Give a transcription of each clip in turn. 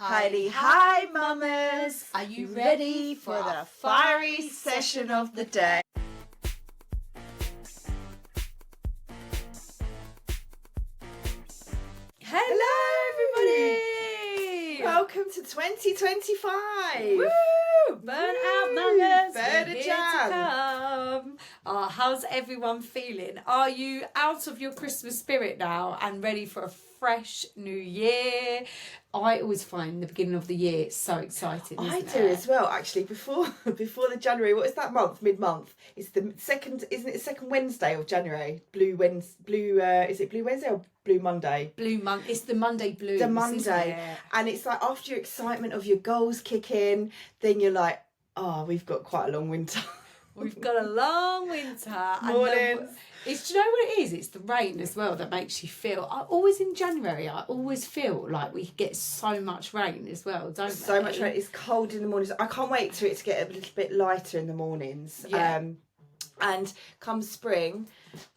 Hi, Mummas! Are you ready for the fiery session of the day? Hello, everybody! Welcome to 2025! Woo! Burn out, Mummas! Burn We're a here jam. to come. How's everyone feeling? Are you out of your Christmas spirit now and ready for a fresh new year? I always find the beginning of the year so exciting. I do as well, actually. Before the January, what is that month? Mid-month. It's the second, isn't it? The second Wednesday of January. Is it Blue Wednesday or Blue Monday? Blue Month. It's the Monday blues. The Monday, and it's like after your excitement of your goals kick in, then you're like, oh, we've got quite a long winter. We've got a long winter. Mornings. Do you know what it is? It's the rain as well that makes you feel. In January, I always feel like we get so much rain as well, don't we? So much rain. It's cold in the mornings. I can't wait for it to get a little bit lighter in the mornings. Yeah. And come spring,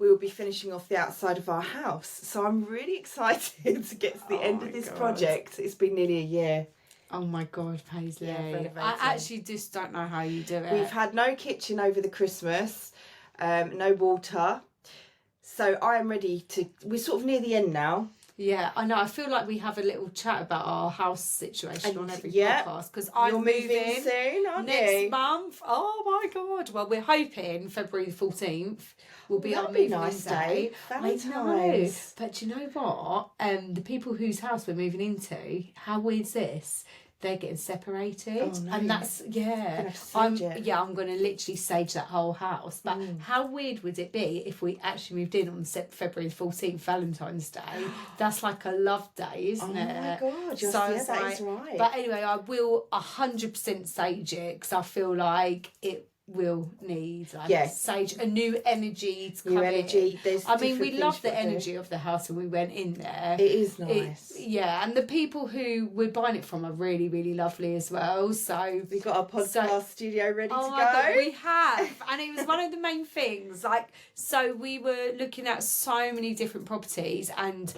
we will be finishing off the outside of our house. So I'm really excited to get to the end of this project. It's been nearly a year. Oh my God, Paisley. Yeah, I actually just don't know how you do it. We've had no kitchen over the Christmas, no water. So I am ready to, we're sort of near the end now. Yeah, I know. I feel like we have a little chat about our house situation on every yeah, podcast because I'm moving soon, aren't you? Next month. Oh my God. Well, we're hoping February the 14th will be our moving nice day. Valentine's. I know. But you know what? The people whose house we're moving into, how weird's this? They're getting separated, oh, no. and that's I'm going to literally sage that whole house. But how weird would it be if we actually moved in on February 14th, Valentine's Day? That's like a love day, isn't it? Oh my God, that is right. But anyway, I will 100% sage it because I feel like it will need sage, a new energy to come in. I mean, we love the energy of the house when we went in there. It is nice. And the people who we're buying it from are really, really lovely as well. So we've got our podcast studio ready to go. God, we have, and it was one of the main things. So we were looking at so many different properties and.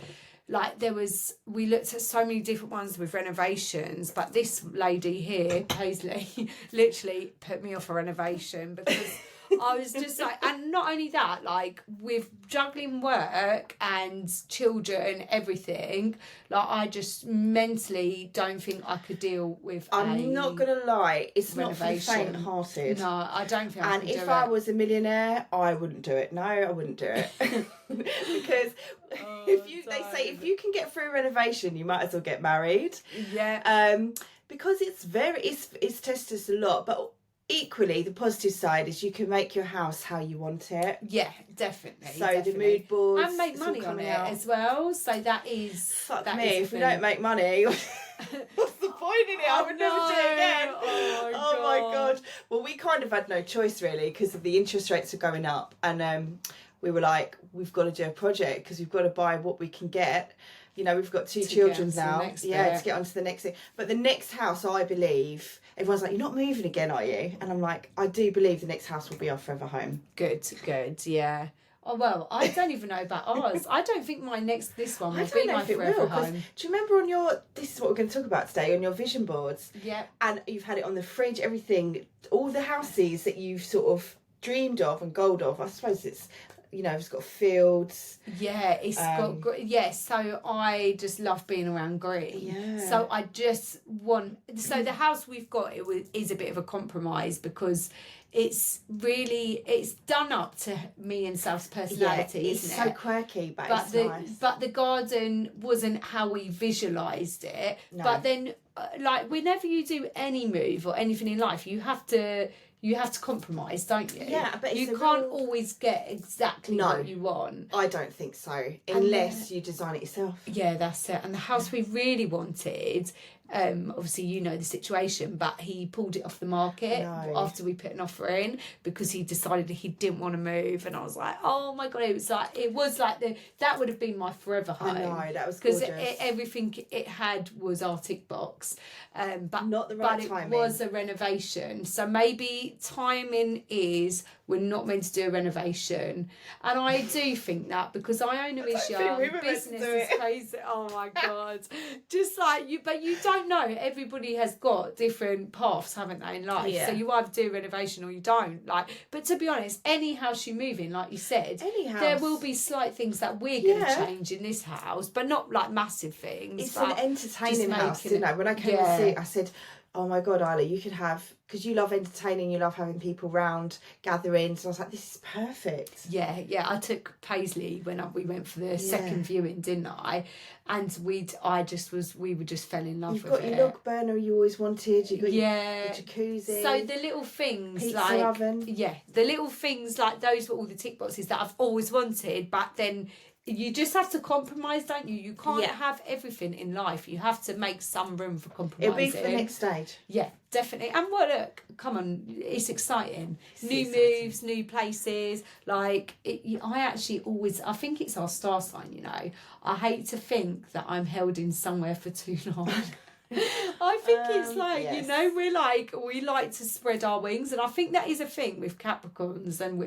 We looked at so many different ones with renovations, but this lady here, Paisley, literally put me off a renovation because I was just like, and not only that, like with juggling work and children, everything, like I just mentally don't think I could deal with. I'm not gonna lie, it's renovation. Not for the faint-hearted. No, I don't think. And if I was a millionaire, I wouldn't do it. No, I wouldn't do it because they say if you can get through a renovation, you might as well get married. Yeah. Because it's tested us a lot, but. Equally, the positive side is you can make your house how you want it. Yeah, definitely. So the mood boards and make money on it as well. So that is if we don't make money, what's the point in it? I would never do it again. Oh my God. Well, we kind of had no choice really because of the interest rates are going up, and we were like, we've got to do a project because we've got to buy what we can get. You know, we've got 2 children now. To get onto the next thing. But the next house, I believe, everyone's like, you're not moving again, are you? And I'm like, I do believe the next house will be our forever home. Good, yeah. Oh, well, I don't even know about ours. I don't think this one will be my forever home. Do you remember this is what we're going to talk about today, on your vision boards? Yeah. And you've had it on the fridge, everything, all the houses that you've sort of dreamed of and goaled of. I suppose it's... it's got fields. Yeah, it's got... so I just love being around green. Yeah. So I just want... So the house we've got is a bit of a compromise because it's done up to me and Sal's personality, isn't it? It's so quirky, but it's nice. But the garden wasn't how we visualised it. No. But then, whenever you do any move or anything in life, you have to compromise, don't you? Yeah, but you can't always get exactly what you want. I don't think so, unless you design it yourself. Yeah, that's it. And the house we really wanted, obviously you know the situation, but he pulled it off the market after we put an offer in because he decided he didn't want to move, and I was like, oh my God, it was like that would have been my forever home. I know, that was gorgeous. Because everything it had was our tick box, but not the right timing. But it was a renovation, so maybe timing is we're not meant to do a renovation. And I do think that because I own a Wish Young, business is crazy. Oh my God. Just like you, but you don't know. Everybody has got different paths, haven't they, in life? Yeah. So you either do a renovation or you don't. Like, but to be honest, any house you move in, like you said, there will be slight things that we're going to change in this house, but not like massive things. It's an entertaining house, didn't I? When I came to see, I said, oh my God, Isla, you could have, because you love entertaining, you love having people round, gatherings. And I was like, this is perfect. Yeah. I took Paisley when we went for the second viewing, didn't I? And we just fell in love with it. You've got your log burner you always wanted. You've got your jacuzzi. So the little things pizza oven. Yeah, the little things like those were all the tick boxes that I've always wanted, but then you just have to compromise, don't you? You can't have everything in life. You have to make some room for compromising. It'll be for the next stage. Yeah, definitely. And look, come on, it's exciting. New moves, new places. Like, I think it's our star sign, you know. I hate to think that I'm held in somewhere for too long. I think it's like, you know, we like to spread our wings, and I think that is a thing with Capricorns, and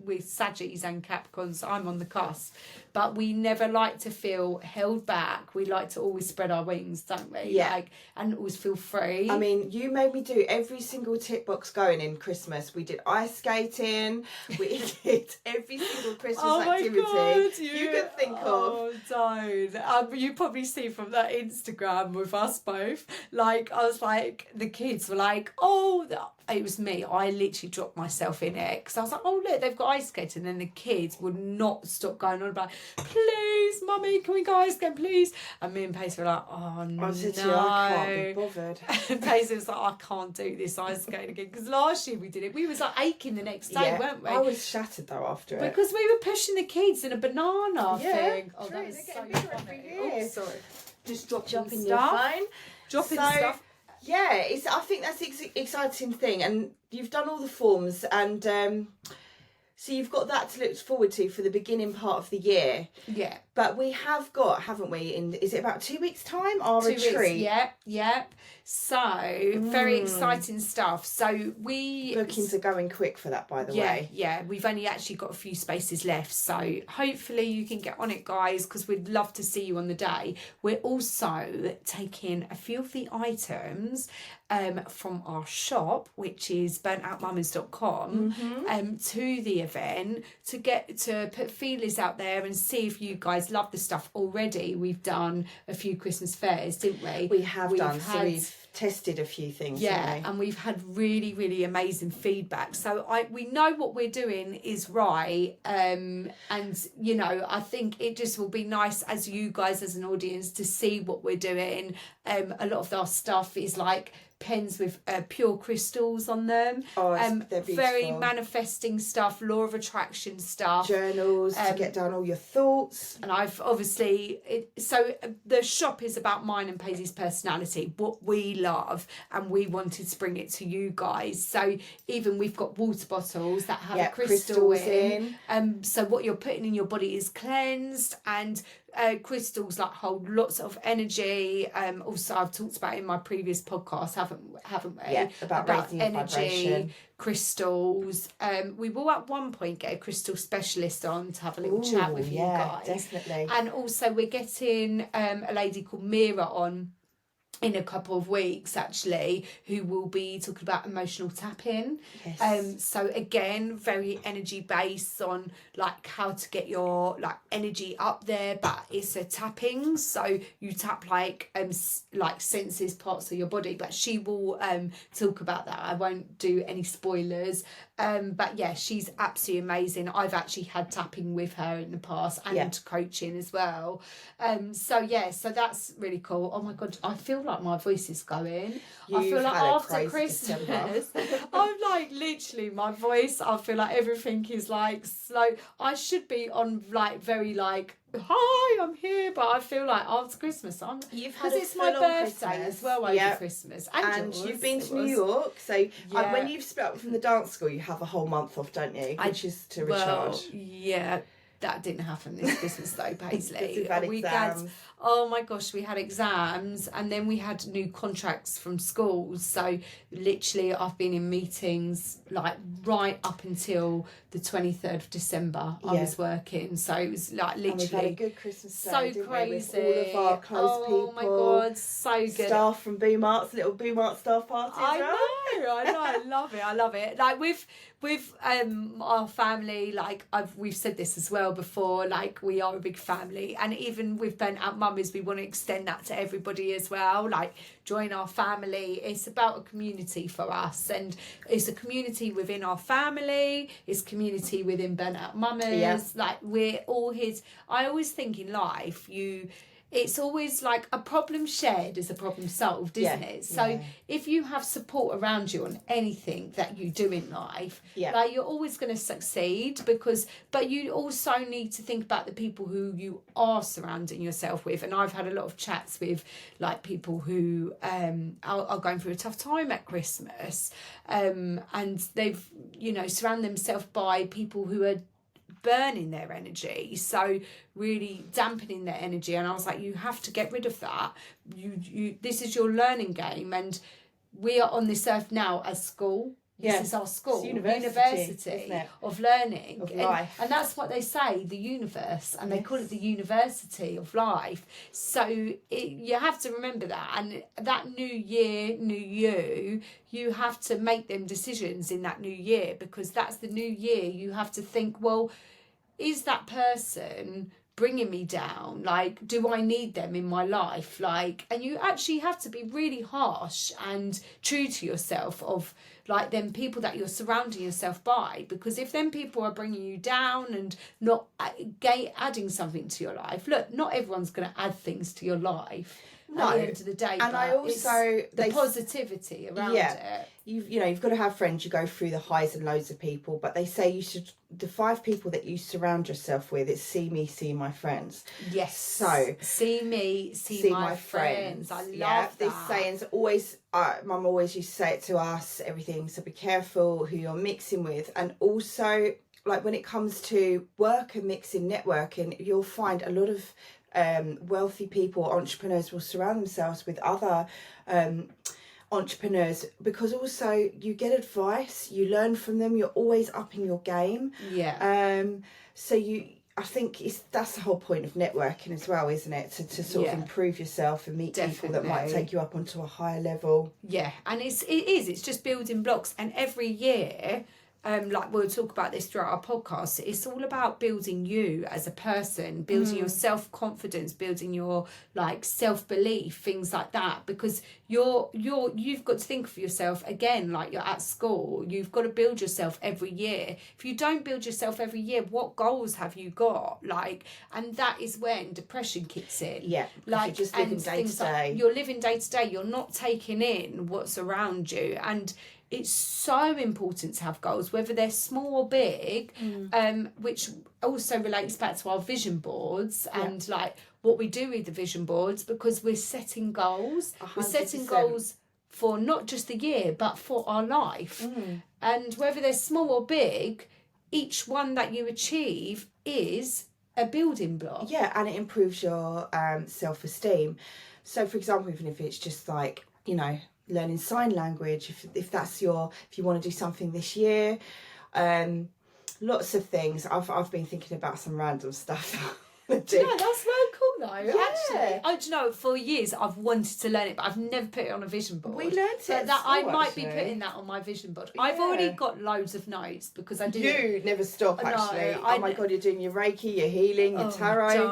with Saggies and Capricorns. I'm on the cusp, but we never like to feel held back. We like to always spread our wings, don't we? Yeah. And always feel free. I mean, you made me do every single tick box going in Christmas. We did ice skating. We did every single Christmas activity God, you could think of. Oh, don't. You probably see from that Instagram with us both. Like, I was like, the kids were like, it was me. I literally dropped myself in it because I was like, oh, look, they've got ice skating. And then the kids would not stop going on about, please, mummy, can we go ice skating, please? And me and Pace were like, oh, no. I said to you, I can't be bothered. And Pace was like, I can't do this ice skating again. Because last year we did it. We was like aching the next day, weren't we? I was shattered though after it. Because we were pushing the kids in a banana thing. Oh, true. that was so funny. Oh, sorry. Just dropping your stuff. phone. Dropping stuff. Yeah, I think that's the exciting thing, and you've done all the forms, and so you've got that to look forward to for the beginning part of the year. Yeah. But we have got, haven't we, is it about 2 weeks' time, our retreat? Yep. So, very exciting stuff. So, bookings are going quick for that, by the way. Yeah. We've only actually got a few spaces left. So, hopefully you can get on it, guys, because we'd love to see you on the day. We're also taking a few of the items from our shop, which is burnoutmummas.com, to the event to put feelers out there and see if you guys love the stuff already. We've done a few Christmas fairs, didn't we? So we've tested a few things. And we've had really, really amazing feedback. So we know what we're doing is right. And you know, I think it just will be nice as you guys as an audience to see what we're doing. A lot of our stuff is like pens with pure crystals on them. They're beautiful. Very manifesting stuff, law of attraction stuff, journals to get down all your thoughts. And I've obviously so the shop is about mine and Paisley's personality, what we love, and we wanted to bring it to you guys. So even we've got water bottles that have a crystal in. So what you're putting in your body is cleansed, and crystals like hold lots of energy. Also, I've talked about in my previous podcast, haven't we? Yeah, about raising energy, vibration. Crystals. We will at one point get a crystal specialist on to have a little chat with you guys. Definitely. And also, we're getting a lady called Mira on in a couple of weeks, actually, who will be talking about emotional tapping. Yes. So again, very energy based on like how to get your energy up there, but it's a tapping. So you tap like senses, parts of your body. But she will talk about that. I won't do any spoilers. But yeah, she's absolutely amazing. I've actually had tapping with her in the past and coaching as well. So that's really cool. Oh my God, I feel like my voice is going. I feel like after Christmas, I'm like literally my voice. I feel like everything is like slow. I should be on like very like, hi, I'm here, but I feel like after Christmas because it's my birthday as well over Christmas, and you've been to New York, so when you've split up from the dance school, you have a whole month off, don't you? Which is to recharge. That didn't happen this Christmas though, Paisley. We've had exams. Oh my gosh, we had exams and then we had new contracts from schools. So literally I've been in meetings like right up until the 23rd of December. I was working. So it was like literally. And we've had a good Christmas day, so didn't crazy. We? With all of our close people. Oh my God, so good. Staff from Boom Arts, little Boom Arts staff party as well. I know, I love it. Like with our family, like we've said this as well before, like we are a big family, and even with Burnt Out Mummies, we want to extend that to everybody as well. Like join our family. It's about a community for us, and it's a community within our family. It's community within Burnt Out Mummies. Yeah. Like we're all his. I always think in life it's always like a problem shared is a problem solved, isn't it? So if you have support around you on anything that you do in life, like you're always going to succeed but you also need to think about the people who you are surrounding yourself with. And I've had a lot of chats with like people who are going through a tough time at Christmas, and they've, surround themselves by people who are burning their energy, so really dampening their energy. And I was like, you have to get rid of that. You this is your learning game, and we are on this earth now as school. This is our school, university of learning, of life. and that's what they say, the universe, and they call it the university of life. So you have to remember that, and that new year, new you have to make them decisions in that new year, because that's the new year. You have to think, well, is that person bringing me down? Like, do I need them in my life? Like, and you actually have to be really harsh and true to yourself of like them people that you're surrounding yourself by, because if them people are bringing you down and not adding something to your life, look, not everyone's going to add things to your life at the end of the day, and I also the positivity around it. You've got to have friends. You go through the highs and lows of people, but they say you should, the 5 people that you surround yourself with, it's see me, see my friends. Yes. So see me, see my friends. I love that. This saying's always, Mum always used to say it to us, everything. So be careful who you're mixing with. And also, like when it comes to work and mixing, networking, you'll find a lot of wealthy people, entrepreneurs will surround themselves with other entrepreneurs, because also you get advice, you learn from them, you're always upping your game. So I think that's the whole point of networking as well, isn't it? To sort of improve yourself and meet people that might take you up onto a higher level. And it's just building blocks. And every year, like we'll talk about this throughout our podcast, it's all about building you as a person, building your self-confidence, building your like self-belief, things like that, because you've got to think for yourself again, like you're at school, you've got to build yourself every year. If you don't build yourself every year, what goals have you got? Like, and that is when depression kicks in. Like you're just living day to day. You're living day to day, you're not taking in what's around you. And it's so important to have goals, whether they're small or big, which also relates back to our vision boards and like what we do with the vision boards, because we're setting goals. 100%. We're setting goals for not just the year, but for our life. And whether they're small or big, each one that you achieve is a building block. And it improves your self-esteem. So, for example, even if it's just like, learning sign language, if you want to do something this year, lots of things. I've been thinking about some random stuff. That's well cool though. Actually, for years I've wanted to learn it, but I've never put it on a vision board. We learned it. I might be putting that on my vision board. I've already got loads of notes because I do. You never stop actually. Oh my God, you're doing your Reiki, your healing, your tarot.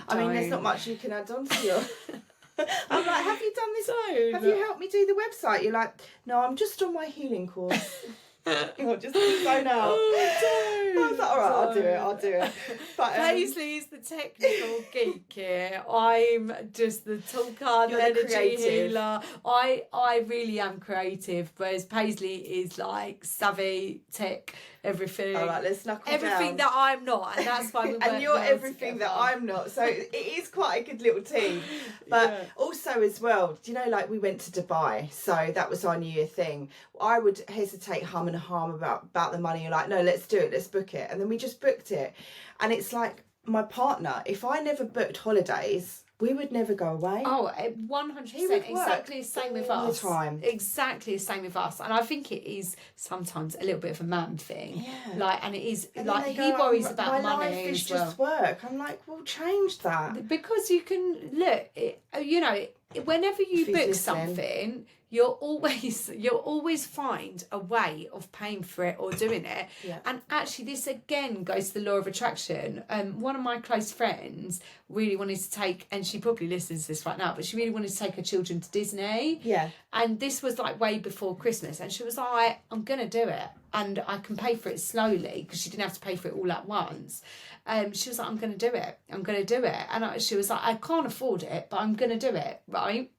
I mean, there's not much you can add on to your. I'm like, have you done this? Have you helped me do the website? You're like, no, I'm just on my healing course. You're just zone out. I was like, all right, I'll do it. But Paisley is the technical geek here. I'm just the talker, the energy healer. I really am creative, whereas Paisley is like savvy, tech, everything. All right, let's knuckle everything down. that I'm not, and that's why we and you're everything together. that I'm not. So it is quite a good little team. But also as well, do you know, like we went to Dubai, so that was our New Year thing. I would hesitate humming and harm about the money. You're like, no, let's do it, let's book it. And then we just booked it. And it's like, my partner, if I never booked holidays, we would never go away. Oh, 100%. Exactly the same with us. All the time. Exactly the same with us. And I think it is sometimes a little bit of a man thing. Yeah. Like, and it is, And like, they he go, worries about my money life is as well. just work. I'm like, well, change that. Because you can, look, you know, whenever you book something, you'll always find a way of paying for it or doing it. Yeah. And actually, this again goes to the law of attraction. One of my close friends really wanted to take, and she probably listens to this right now, but she really wanted to take her children to Disney. Yeah. And this was like way before Christmas, and she was like, I'm gonna do it, and I can pay for it slowly, because she didn't have to pay for it all at once. She was like, I'm gonna do it, and she was like, I can't afford it, but I'm gonna do it, right?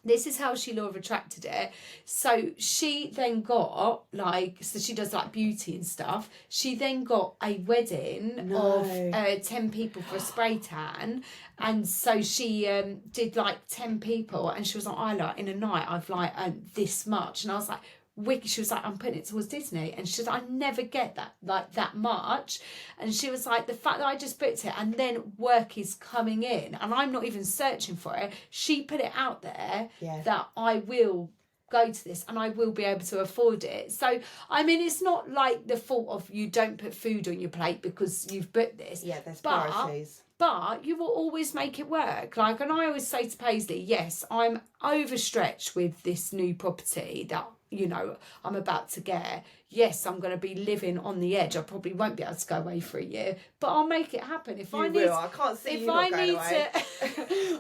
This is how she law of attracted it. So she then got, like, so she does like beauty and stuff. She then got a wedding of 10 people for a spray tan. And so she did like 10 people, and she was like, I like in a night I've like earned this much. And I was like, wicked. She was like, I'm putting it towards Disney. And she was like, I never get that, like, that much. And she was like, the fact that I just booked it and then work is coming in and I'm not even searching for it, she put it out there that I will go to this and I will be able to afford it. So I mean, it's not like the fault of you don't put food on your plate because you've booked this. Yeah, there's priorities. But you will always make it work. Like, and I always say to Paisley, yes, I'm overstretched with this new property that, you know, I'm about to get. Yes, I'm going to be living on the edge. I probably won't be able to go away for a year, but I'll make it happen. If I need, I can't see you not going away.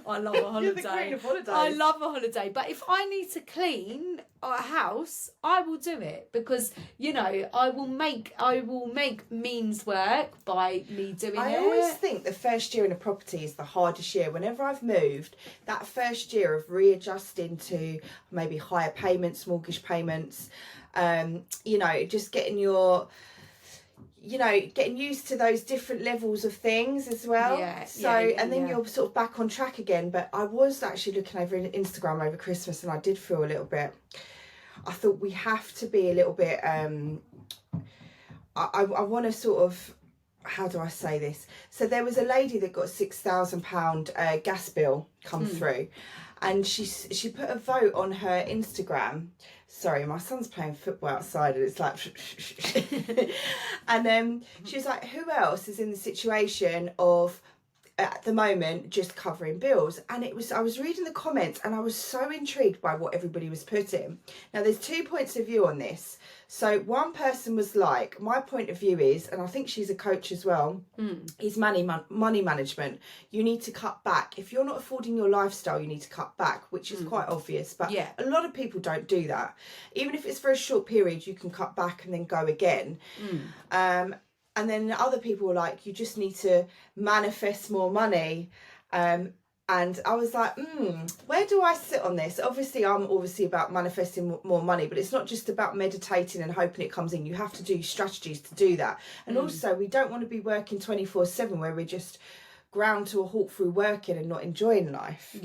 I love a holiday. You're the queen of holidays. I love a holiday, but if I need to clean a house, I will do it, because, you know, I will make means work by me doing it. I always think the first year in a property is the hardest year. Whenever I've moved, that first year of readjusting to maybe higher payments, mortgage payments, you know, just getting getting used to those different levels of things as well. And then you're sort of back on track again. But I was actually looking over Instagram over Christmas, and I did feel a little bit, I thought we have to be a little bit, I want to sort of, how do I say this? So there was a lady that got £6,000 gas bill come through, and she put a vote on her Instagram. Sorry, my son's playing football outside, and it's like, and she was like, who else is in the situation of, at the moment, just covering bills? And I was reading the comments, and I was so intrigued by what everybody was putting. Now, there's 2 points of view on this. So one person was like, my point of view is, and I think she's a coach as well, is money management. You need to cut back. If you're not affording your lifestyle, you need to cut back, which is quite obvious. But a lot of people don't do that. Even if it's for a short period, you can cut back and then go again. And then other people were like, you just need to manifest more money. And I was like, where do I sit on this? Obviously, I'm about manifesting more money, but it's not just about meditating and hoping it comes in. You have to do strategies to do that. And also, we don't want to be working 24/7 where we're just ground to a halt through working and not enjoying life.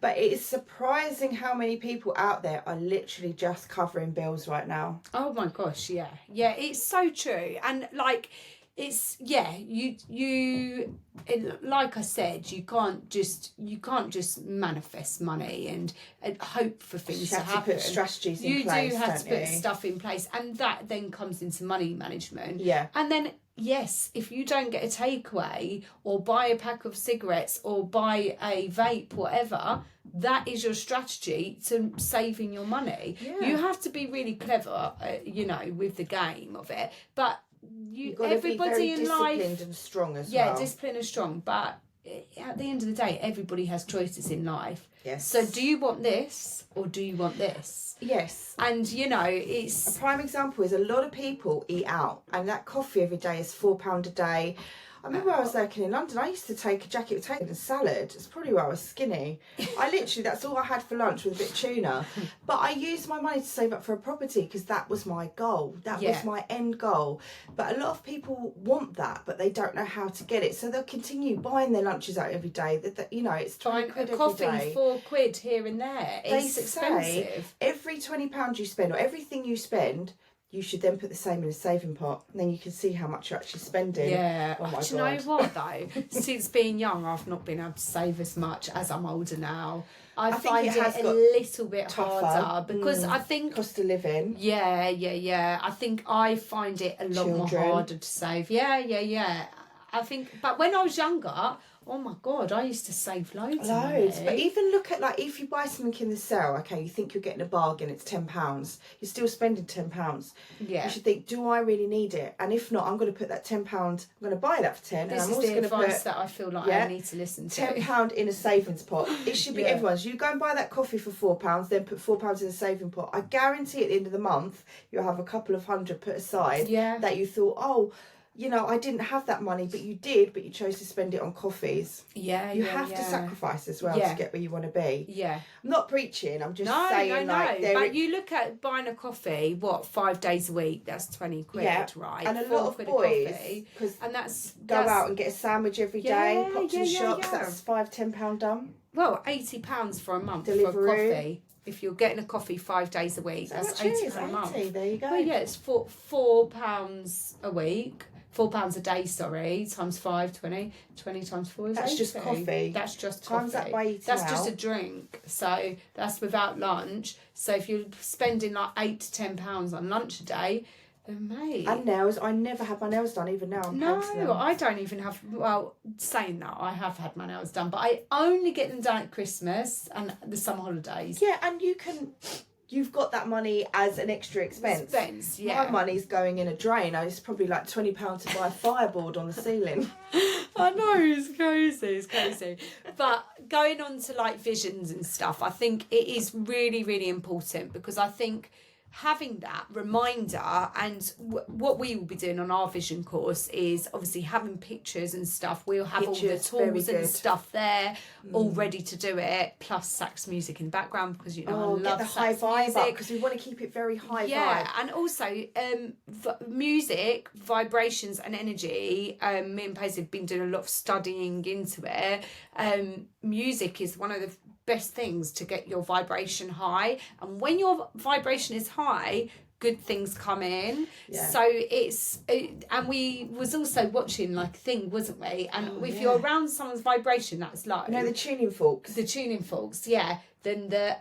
But it is surprising how many people out there are literally just covering bills right now. Oh my gosh, it's so true. And like, it's you like I said, you can't just manifest money and hope for things to happen. To put strategies in place. You do have to put stuff in place, and that then comes into money management. And then, yes, if you don't get a takeaway or buy a pack of cigarettes or buy a vape, whatever, that is your strategy to saving your money. You have to be really clever, you know, with the game of it. But everybody in life, disciplined and strong as well. Disciplined and strong. But at the end of the day, everybody has choices in life. Yes. So do you want this or do you want this? Yes. And, you know, it's... A prime example is a lot of people eat out, and that coffee every day is £4 a day. I remember I was working in London, I used to take a jacket of potatoes and salad. It's probably why I was skinny. That's all I had for lunch with a bit of tuna. But I used my money to save up for a property because that was my goal. That was my end goal. But a lot of people want that, but they don't know how to get it. So they'll continue buying their lunches out every day. You know, it's 20 quid every day. Coffee, £4 here and there. It's expensive. Every £20 you spend, or everything you spend, you should then put the same in a saving pot, and then you can see how much you're actually spending. Yeah. Oh my Do you know what though? Since being young, I've not been able to save as much as I'm older now. I find think it has it a got little bit tougher. harder because I think Cost of living. Yeah. I think I find it a lot more harder to save. Yeah. I think, but when I was younger, oh my God, I used to save loads. But even look at, like, if you buy something in the sale, okay, you think you're getting a bargain, it's £10, you're still spending £10. Yeah. You should think, do I really need it? And if not, I'm going to put that £10, I'm going to buy that for 10. This and I'm is also the going to advice put that I feel like I need to listen to. £10 in a savings pot. It should be everyone's. You go and buy that coffee for £4, then put £4 in a saving pot. I guarantee at the end of the month, you'll have a couple of hundred put aside that you thought, oh, you know, I didn't have that money, but you did, but you chose to spend it on coffees. You have to sacrifice as well to get where you want to be. Yeah. I'm not preaching, I'm just saying, but you look at buying a coffee, 5 days a week, that's 20 quid, right? And a lot of boys, and that's out and get a sandwich every day, pop to the shops, that's £5-10 done. Well, £80 for a month Deliveroo. For a coffee. If you're getting a coffee 5 days a week, that's £80 a month. There you go. Well, yeah, it's £4 a week. £4 a day, times 5, 20 times 4 is That's 80. just coffee. That's just times coffee. That by eating that's out. just a drink. So that's without lunch. So if you're spending like £8 to £10 on lunch a day, then mate. And nails. I never had my nails done, even now. I don't even have. Well, saying that, I have had my nails done, but I only get them done at Christmas and the summer holidays. Yeah, and you've got that money as an extra expense. My money's going in a drain. It's probably like £20 to buy a fireboard on the ceiling. I know, it's crazy. But going on to like visions and stuff, I think it is really, really important because I think having that reminder and what we will be doing on our vision course is obviously having pictures and stuff. We'll have all the tools and stuff there all ready to do it, plus sax music in the background because I love get the high vibe music because we want to keep it very high vibe. Yeah, and also music, vibrations and energy. Me and Paige have been doing a lot of studying into it. Music is one of the best things to get your vibration high, and when your vibration is high, good things come in. So and we was also watching like Thing, wasn't we? And if you're around someone's vibration that's low, the tuning forks, then there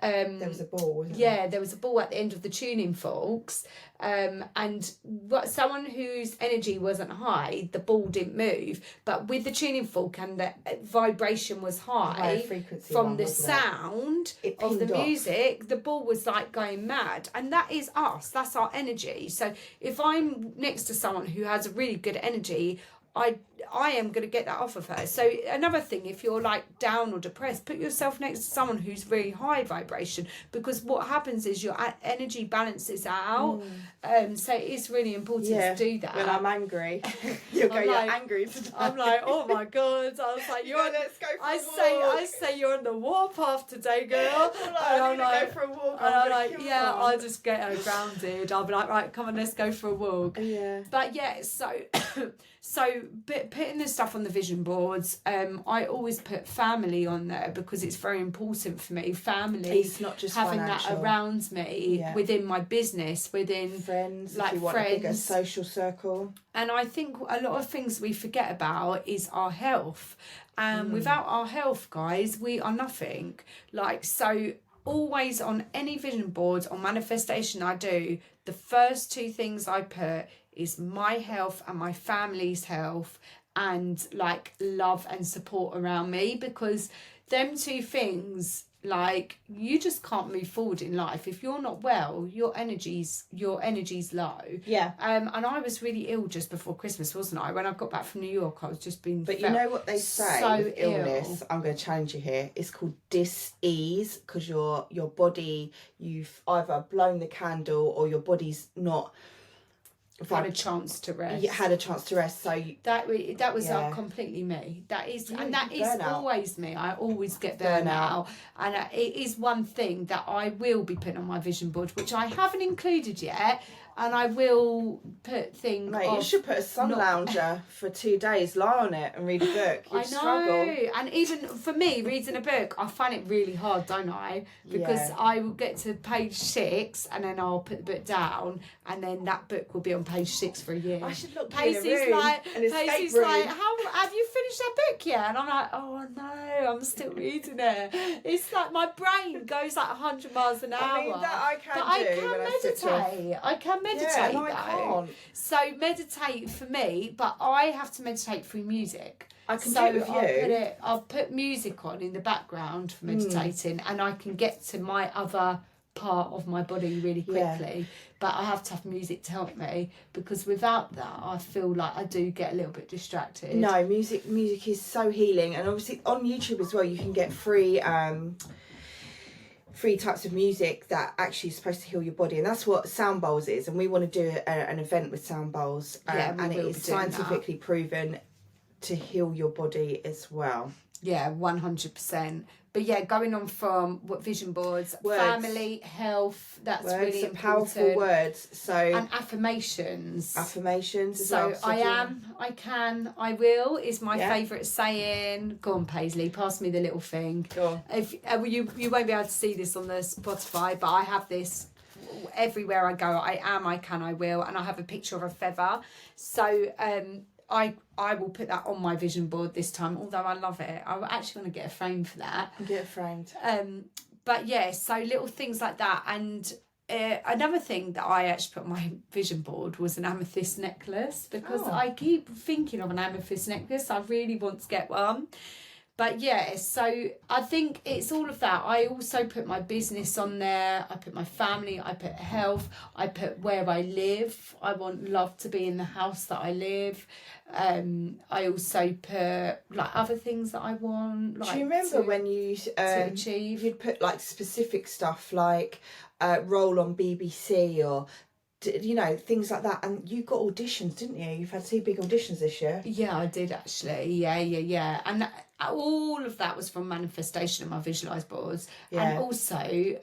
was a ball, wasn't there? There was a ball at the end of the tuning forks, and someone whose energy wasn't high, the ball didn't move, but with the tuning fork and the vibration was high from the sound of the music, the ball was like going mad, and that is us, that's our energy. So if I'm next to someone who has a really good energy, I am going to get that off of her. So another thing, if you're like down or depressed, put yourself next to someone who's really high vibration, because what happens is your energy balances out. So it is really important to do that. When I'm angry, you're angry today. I'm like, oh my God. I was like, let's go for a walk. I say you're on the warpath today, girl. I'm like, go for a walk. And I'm like, I'll just get her grounded. I'll be like, right, come on, let's go for a walk. Yeah. But so putting this stuff on the vision boards, I always put family on there because it's very important for me. Family, it's not just having financial. that around me within my business, within friends, like if you want friends, a bigger social circle. And I think a lot of things we forget about is our health. And without our health, guys, we are nothing. Like, so always on any vision boards or manifestation I do, the first two things I put is my health and my family's health, and like love and support around me, because them two things, like, you just can't move forward in life if you're not well. Your energy's low. And I was really ill just before Christmas, wasn't I? When I got back from New York, I was just being you know what they say with illness, I'm going to challenge you here, it's called dis-ease, because your body, you've either blown the candle or your body's not had a chance to rest. You had a chance to rest, so that was completely me. That is always me. I always get burnout, and it is one thing that I will be putting on my vision board, which I haven't included yet. And I will put things. Mate, you should put a sun lounger for 2 days, lie on it and read a book. You'd struggle. And even for me, reading a book, I find it really hard, don't I? Because I will get to page 6 and then I'll put the book down, and then that book will be on page 6 for a year. I should look Pacey's in a room, like, an escape room. how have you finished that book yet? And I'm like, oh no, I'm still reading it. It's like my brain goes like 100 miles an hour. I mean, that I can but do. I can meditate. I can meditate. Yeah, no, I can't. So meditate for me, but I have to meditate through music. I can do it with you. I'll put music on in the background for meditating, and I can get to my other part of my body really quickly. But I have to have music to help me, because without that, I feel like I do get a little bit distracted. No, music is so healing, and obviously on YouTube as well, you can get free types of music that actually is supposed to heal your body, and that's what sound bowls is. And we want to do an event with sound bowls, and it is scientifically proven to heal your body as well. Yeah, 100%. But yeah, going on from what vision boards, family, health, that's really important. Powerful words. So, and affirmations. Affirmations as so well. So I am, I can, I will is my favourite saying. Go on, Paisley, pass me the little thing. Go on. If you won't be able to see this on the Spotify, but I have this everywhere I go. I am, I can, I will, and I have a picture of a feather. So I will put that on my vision board this time, although I love it. I actually want to get a frame for that. Get it framed. But yeah, so little things like that. And another thing that I actually put on my vision board was an amethyst necklace, because I keep thinking of an amethyst necklace. I really want to get one. But yeah, so I think it's all of that. I also put my business on there. I put my family. I put health. I put where I live. I want love to be in the house that I live. I also put like other things that I want. Like, do you remember when you to achieve? You'd put like specific stuff like role on BBC or things like that, and you got auditions, didn't you? You've had 2 big auditions this year. Yeah, I did actually. Yeah. And all of that was from manifestation of my visualised boards. And also,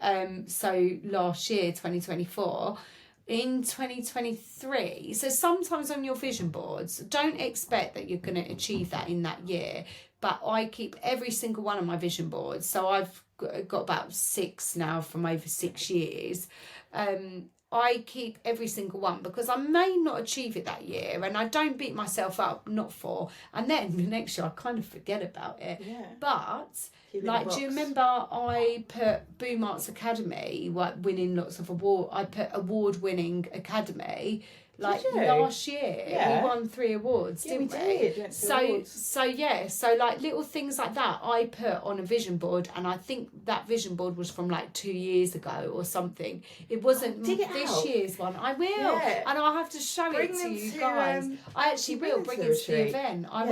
so last year, 2024, in 2023, so sometimes on your vision boards, don't expect that you're going to achieve that in that year, but I keep every single one of my vision boards. So I've got about 6 now from over 6 years. I keep every single one, because I may not achieve it that year, and I don't beat myself up, not for, and then the next year I kind of forget about it. Yeah. But like, do you remember I put Boom Arts Academy, like winning lots of awards? I put award-winning academy. Like last year, we won 3 awards, didn't we? So like little things like that I put on a vision board, and I think that vision board was from like 2 years ago or something. It wasn't this year's one. I will, and I'll have to show it to you guys. I actually will bring it to the event. I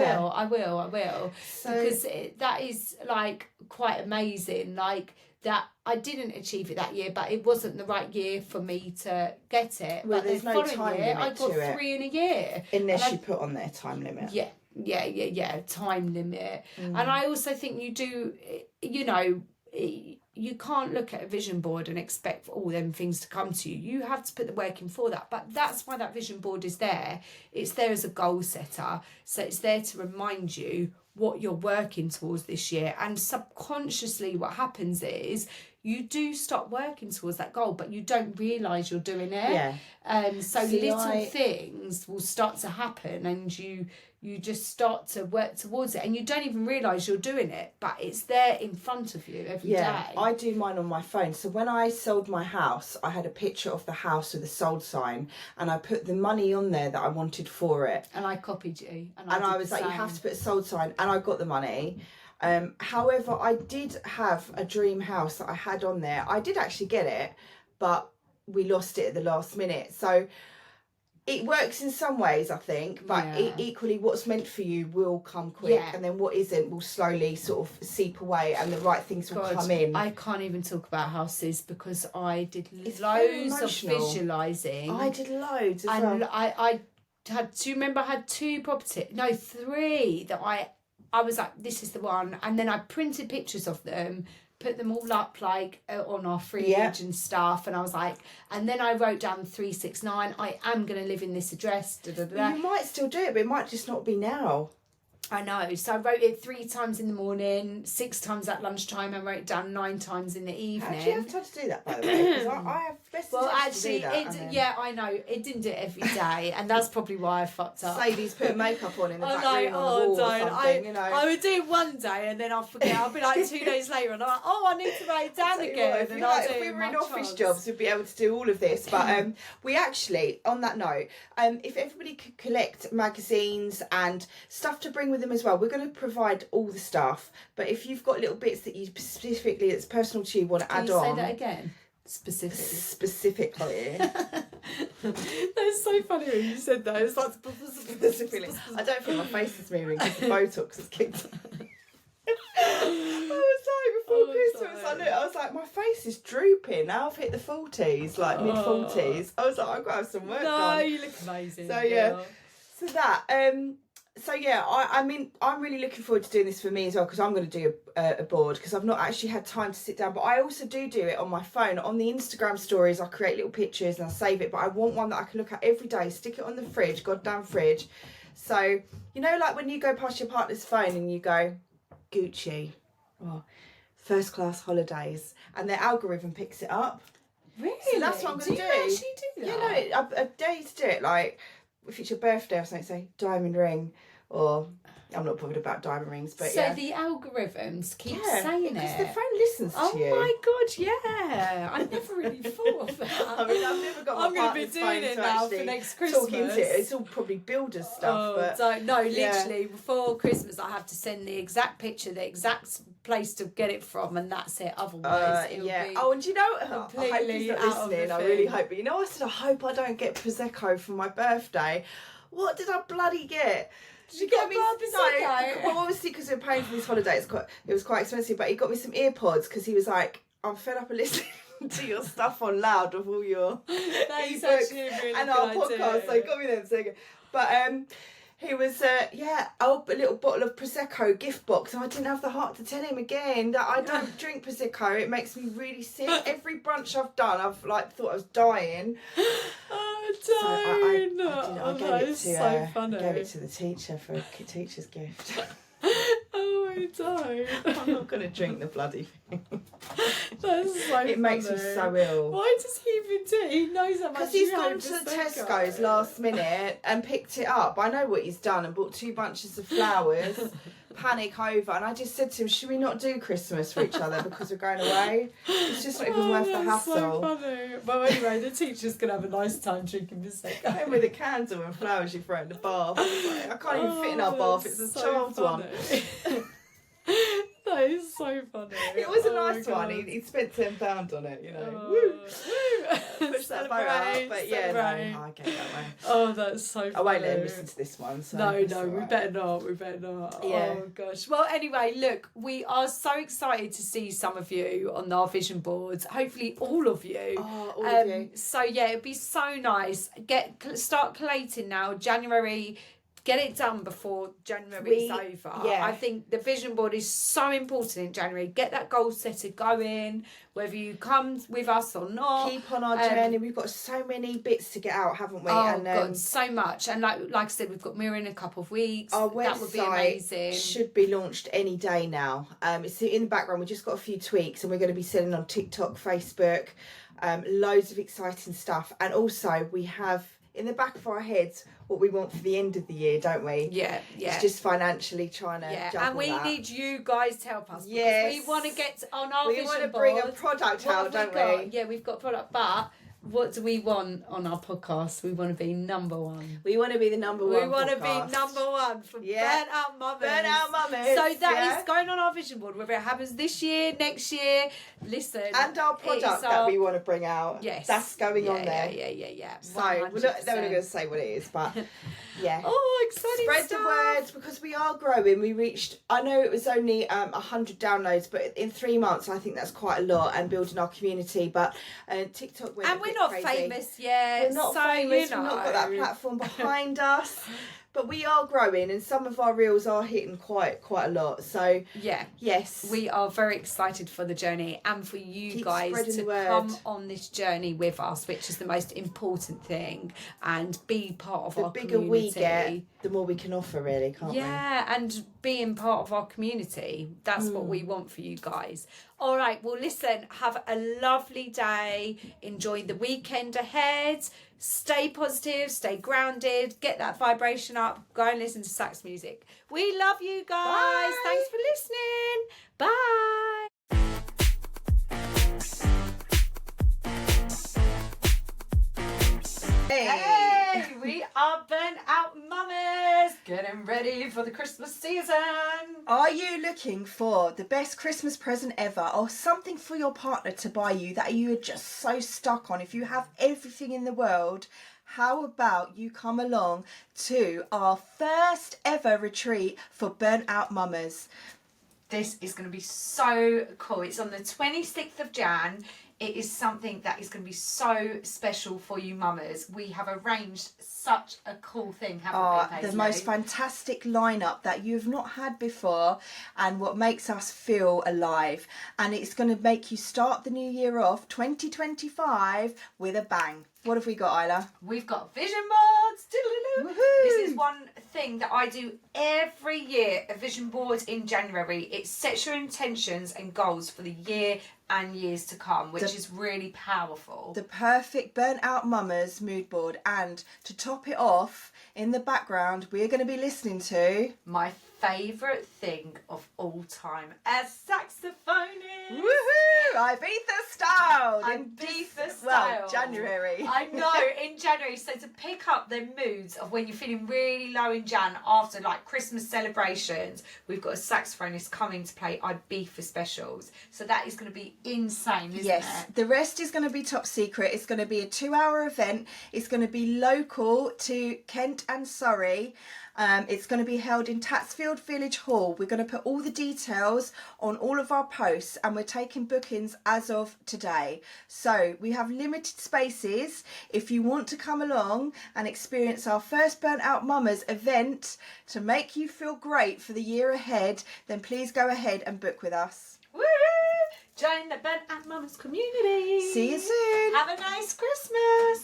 will, so, because that is like quite amazing. Like, that I didn't achieve it that year, but it wasn't the right year for me to get it. Well, but there's no time limit I got to 3 in a year. Unless you put on their time limit. Yeah, time limit. And I also think you do, you can't look at a vision board and expect all them things to come to you. You have to put the work in for that. But that's why that vision board is there. It's there as a goal setter. So it's there to remind you what you're working towards this year, and subconsciously what happens is you do start working towards that goal, but you don't realise you're doing it. So little things will start to happen, and you just start to work towards it, and you don't even realise you're doing it, but it's there in front of you every day. I do mine on my phone. So when I sold my house, I had a picture of the house with a sold sign, and I put the money on there that I wanted for it. And I copied you. And I was like, you have to put a sold sign, and I got the money. However, I did have a dream house that I had on there. I did actually get it, but we lost it at the last minute. So it works in some ways, I think, but equally what's meant for you will come quick, and then what isn't will slowly sort of seep away, and the right things will come in. I can't even talk about houses because I did loads of visualising. I did loads as well. I had three that I was like, this is the one, and then I printed pictures of them, put them all up like on our fridge and stuff, and I was like, and then I wrote down 369. I am going to live in this address. Well, you might still do it, but it might just not be now. I know. So I wrote it 3 times in the morning, 6 times at lunchtime. I wrote it down 9 times in the evening. How do you have time to do that, by the way? Because I have best to do that. I know. It didn't do it every day, and that's probably why I fucked up. Sadie's putting makeup on in the back room on the wall or something, you know. I would do it one day, and then I'll forget. I'll be like 2 days later, and I'm like, I need to write it down again. If we were in office jobs, we'd be able to do all of this. But we actually, on that note, if everybody could collect magazines and stuff to bring with them as well, we're going to provide all the stuff, but if you've got little bits that you specifically, that's personal to you, want to add on. Can you say that again? Specifically. That's so funny when you said that. It's like specifically. I don't think my face is moving because the Botox has kicked in. I was like, before Christmas, I was like, my face is drooping. Now I've hit the 40s, like mid-40s. I was like, I've got to have some work done. No, you look amazing. So, yeah. So that, I mean, I'm really looking forward to doing this for me as well, because I'm going to do a board, because I've not actually had time to sit down, but I also do it on my phone. On the Instagram stories, I create little pictures and I save it, but I want one that I can look at every day, stick it on the fridge, goddamn fridge. So, you know, like when you go past your partner's phone and you go, Gucci, or first class holidays, and their algorithm picks it up. Really? So that's what I'm going to do. Do you actually do that? Yeah, no, I dare you to do it, like, if it's your birthday or something, say diamond ring, or I'm not bothered about diamond rings, but so the algorithms keep saying it. Because the phone listens to you. Oh my god, yeah! I never really thought of that. I mean, I've never got. I'm going to be doing it now for next Christmas. Talking to it. It's all probably builders stuff. Literally before Christmas, I have to send the exact picture, the exact place to get it from, and that's it. Otherwise, it'll be Oh, and you know, I hope he's not listening. I really hope. But you know, I said I hope I don't get prosecco for my birthday. What did I bloody get? Did you get me prosecco? Well, obviously, because we were paying for this holiday, it was quite expensive. But he got me some earpods because he was like, "I'm fed up of listening to your stuff on loud of all your ebooks and our podcasts." So he got me them. But he was a little bottle of prosecco gift box, and I didn't have the heart to tell him again that I don't drink prosecco. It makes me really sick. Every brunch I've done, I've like thought I was dying. I gave it to the teacher for a teacher's gift. Oh, I don't. I'm not going to drink the bloody thing. That's so It makes me so ill. Why does he even do it? He knows how much. Because he's gone to the Tesco's last minute and picked it up. I know what he's done, and bought 2 bunches of flowers. Panic over, and I just said to him, should we not do Christmas for each other because we're going away? It's just not even worth the hassle. So funny. Well, anyway, the teacher's gonna have a nice time drinking prosecco. And with a candle and flowers you throw in the bath. I can't even fit in our bath. It's a child's one. That is so funny. It was a nice one. He spent £10 on it, you know. Woo! Push that boat up. But yeah, no, I get that way. Oh, that's so funny. I won't let him listen to this one. So no, we better not. Yeah. Oh gosh. Well, anyway, look, we are so excited to see some of you on our vision boards. Hopefully, all of you. Oh, all of you. So yeah, it'd be so nice. Start collating now. January. Get it done before January's over. Yeah. I think the vision board is so important in January. Get that goal setter going, whether you come with us or not. Keep on our journey. We've got so many bits to get out, haven't we? Oh, God, so much. And like I said, we've got Mirror in a couple of weeks. Our website that would be amazing. Should be launched any day now. It's in the background. We've just got a few tweaks, and we're going to be selling on TikTok, Facebook, loads of exciting stuff. And also, we have in the back of our heads what we want for the end of the year, don't we? Yeah. It's just financially trying to juggle and we that. need you guys to help us. Yes. We want to get on our vision board. We want to bring a product out, don't we? Yeah, we've got a product, but what do we want on our podcast? We want to be number one. We want to be the number one. We want to podcast. be number one for Burnt Out Mummas. Burnt Out Mummas. So that is going on our vision board, whether it happens this year, next year. Listen. And our product that we want to bring out. Yes. That's going on there. Yeah. So, we're not going to say what it is, but yeah. Oh, exciting Spread stuff. the word, because we are growing. We reached, I know it was only 100 downloads, but in 3 months, I think that's quite a lot, and building our community. But TikTok went and we're not crazy. Famous yet. We're not so, famous. You know. We've not got that platform behind us. But we are growing, and some of our reels are hitting quite a lot. So yeah, yes, we are very excited for the journey and for you guys to come on this journey with us, which is the most important thing, and be part of our community. The bigger we get, the more we can offer, really, can't we? Yeah, and being part of our community. That's what we want for you guys. All right, well, listen, have a lovely day. Enjoy the weekend ahead. Stay positive, stay grounded, get that vibration up, go and listen to sax music. We love you guys. Bye. Thanks for listening. Bye. Hey, we are Burnt Out Mummas, getting ready for the Christmas season. Are you looking for the best Christmas present ever, or something for your partner to buy you that you are just so stuck on? If you have everything in the world, how about you come along to our first ever retreat for Burnt Out Mummas? This is going to be so cool. It's on the 26th of Jan. It is something that is going to be so special for you mamas. We have arranged such a cool thing, haven't we, Paisley? The most fantastic lineup that you've not had before, and what makes us feel alive. And it's going to make you start the new year off, 2025, with a bang. What have we got, Isla? We've got vision boards. Woohoo! This is one thing that I do every year, a vision board in January. It sets your intentions and goals for the year and years to come, which is really powerful. The perfect Burnt Out Mummas mood board. And to top it off, in the background, we're going to be listening to my favourite thing of all time, a saxophonist. Woohoo! Ibiza style. Ibiza style. Well, January. I know, in January. So to pick up the moods of when you're feeling really low in Jan after like Christmas celebrations, we've got a saxophonist coming to play Ibiza specials. So that is going to be insane, isn't it? The rest is going to be top secret. It's going to be a 2-hour event. It's going to be local to Kent and Surrey. It's going to be held in Tatsfield Village Hall. We're going to put all the details on all of our posts, and we're taking bookings as of today. So we have limited spaces. If you want to come along and experience our first Burnt Out Mummas event to make you feel great for the year ahead, then please go ahead and book with us. Woo! Join the Burnt Out Mummas community. See you soon. Have a nice Christmas.